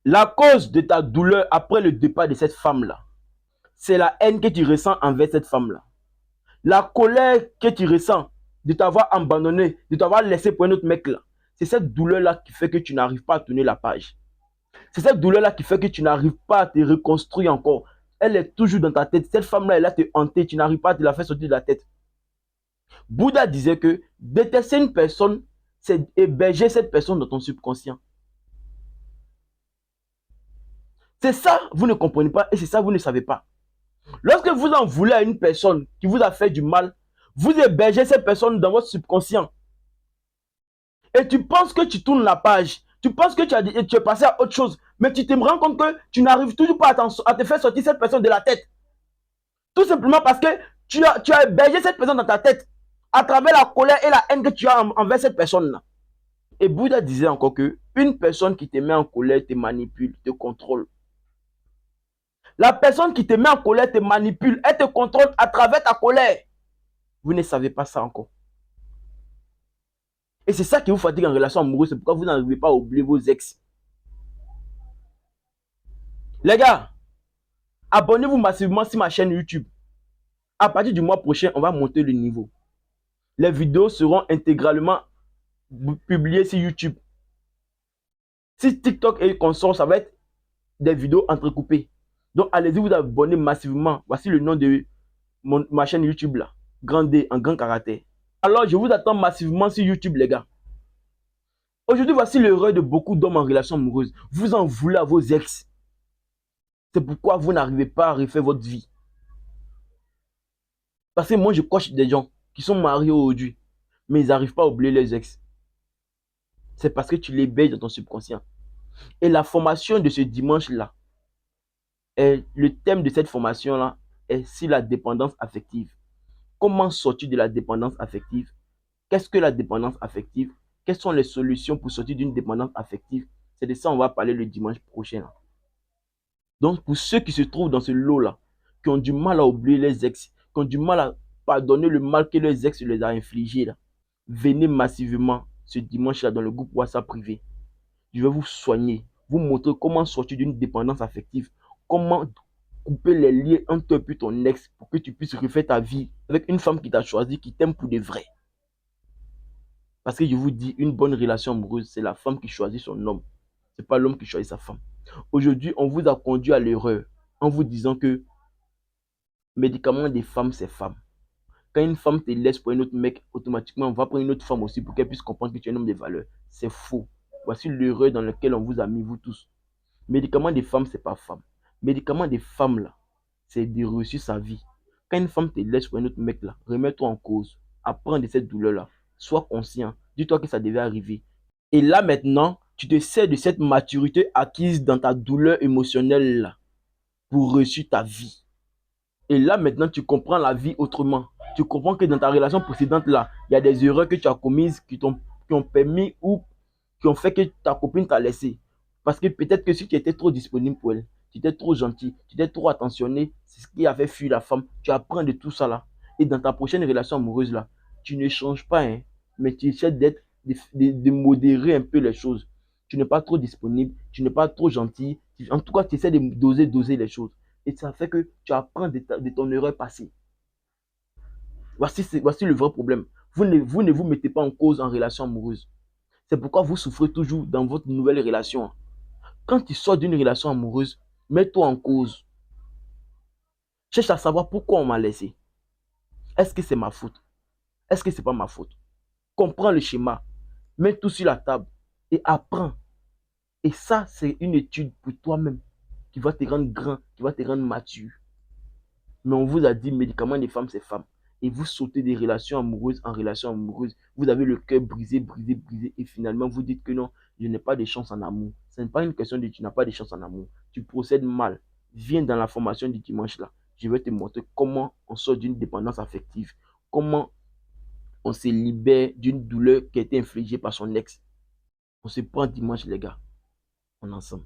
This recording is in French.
La cause de ta douleur après le départ de cette femme-là, c'est la haine que tu ressens envers cette femme-là. La colère que tu ressens de t'avoir abandonné, de t'avoir laissé pour un autre mec là, c'est cette douleur-là qui fait que tu n'arrives pas à tourner la page. C'est cette douleur-là qui fait que tu n'arrives pas à te reconstruire encore. Elle est toujours dans ta tête. Cette femme-là, elle a te hanté. Tu n'arrives pas à te la faire sortir de la tête. Bouddha disait que détester une personne, c'est héberger cette personne dans ton subconscient. C'est ça, vous ne comprenez pas et c'est ça, vous ne savez pas. Lorsque vous en voulez à une personne qui vous a fait du mal, vous hébergez cette personne dans votre subconscient. Et tu penses que tu tournes la page. Tu penses que tu es passé à autre chose. Mais tu te rends compte que tu n'arrives toujours pas à te faire sortir cette personne de la tête. Tout simplement parce que tu as hébergé cette personne dans ta tête à travers la colère et la haine que tu as envers cette personne-là. Et Bouddha disait encore que une personne qui te met en colère te manipule, te contrôle. La personne qui te met en colère te manipule, elle te contrôle à travers ta colère. Vous ne savez pas ça encore. Et c'est ça qui vous fatigue en relation amoureuse, c'est pourquoi vous n'arrivez pas à oublier vos ex. Les gars, abonnez-vous massivement sur ma chaîne YouTube. À partir du mois prochain, on va monter le niveau. Les vidéos seront intégralement publiées sur YouTube. Si TikTok et consort, ça va être des vidéos entrecoupées. Donc allez-y vous abonner massivement. Voici le nom de ma chaîne YouTube là. Grand D en grand caractère. Alors je vous attends massivement sur YouTube les gars. Aujourd'hui voici l'erreur de beaucoup d'hommes en relation amoureuse. Vous en voulez à vos ex. C'est pourquoi vous n'arrivez pas à refaire votre vie. Parce que moi je coche des gens qui sont mariés aujourd'hui. Mais ils n'arrivent pas à oublier les ex. C'est parce que tu les baignes dans ton subconscient. Et la formation de ce dimanche-là, le thème de cette formation-là est sur la dépendance affective. Comment sortir de la dépendance affective? Qu'est-ce que la dépendance affective? Quelles sont les solutions pour sortir d'une dépendance affective? C'est de ça qu'on va parler le dimanche prochain. Donc, pour ceux qui se trouvent dans ce lot-là, qui ont du mal à oublier les ex, qui ont du mal à pardonner le mal que les ex les a infligé, là, venez massivement ce dimanche-là dans le groupe WhatsApp privé. Je vais vous soigner, vous montrer comment sortir d'une dépendance affective, comment couper les liens entre toi et ton ex pour que tu puisses refaire ta vie avec une femme qui t'a choisi, qui t'aime pour de vrai. Parce que je vous dis, une bonne relation amoureuse, c'est la femme qui choisit son homme. Ce n'est pas l'homme qui choisit sa femme. Aujourd'hui, on vous a conduit à l'erreur en vous disant que médicament des femmes, c'est femme. Quand une femme te laisse pour un autre mec, automatiquement, on va prendre une autre femme aussi pour qu'elle puisse comprendre que tu es un homme de valeur. C'est faux. Voici l'erreur dans laquelle on vous a mis, vous tous. Médicament des femmes, c'est pas femme. Médicament des femmes, là, c'est de réussir sa vie. Quand une femme te laisse pour un autre mec, là, remets-toi en cause. Apprends de cette douleur-là. Sois conscient. Dis-toi que ça devait arriver. Et là, maintenant, tu te sers de cette maturité acquise dans ta douleur émotionnelle, là, pour réussir ta vie. Et là, maintenant, tu comprends la vie autrement. Tu comprends que dans ta relation précédente, là, il y a des erreurs que tu as commises qui ont permis ou qui ont fait que ta copine t'a laissé. Parce que peut-être que si tu étais trop disponible pour elle, tu étais trop gentil, tu étais trop attentionné, c'est ce qui a fait fuir la femme. Tu apprends de tout ça là. Et dans ta prochaine relation amoureuse là, tu ne changes pas, hein, mais tu essaies de modérer un peu les choses. Tu n'es pas trop disponible, tu n'es pas trop gentil. En tout cas, tu essaies de doser les choses. Et ça fait que tu apprends de ton erreur passée. Voici le vrai problème. Vous ne vous mettez pas en cause en relation amoureuse. C'est pourquoi vous souffrez toujours dans votre nouvelle relation. Quand tu sors d'une relation amoureuse, mets-toi en cause. Cherche à savoir pourquoi on m'a laissé. Est-ce que c'est ma faute? Est-ce que c'est pas ma faute? Comprends le schéma. Mets tout sur la table et apprends. Et ça, c'est une étude pour toi-même qui va te rendre grand, qui va te rendre mature. Mais on vous a dit, médicament des femmes, c'est femmes. Et vous sautez des relations amoureuses en relations amoureuses. Vous avez le cœur brisé, brisé, brisé. Et finalement, vous dites que non, je n'ai pas de chance en amour. Ce n'est pas une question de tu n'as pas de chance en amour. Tu procèdes mal. Viens dans la formation du dimanche là. Je vais te montrer comment on sort d'une dépendance affective. Comment on se libère d'une douleur qui a été infligée par son ex. On se prend dimanche, les gars. On est ensemble.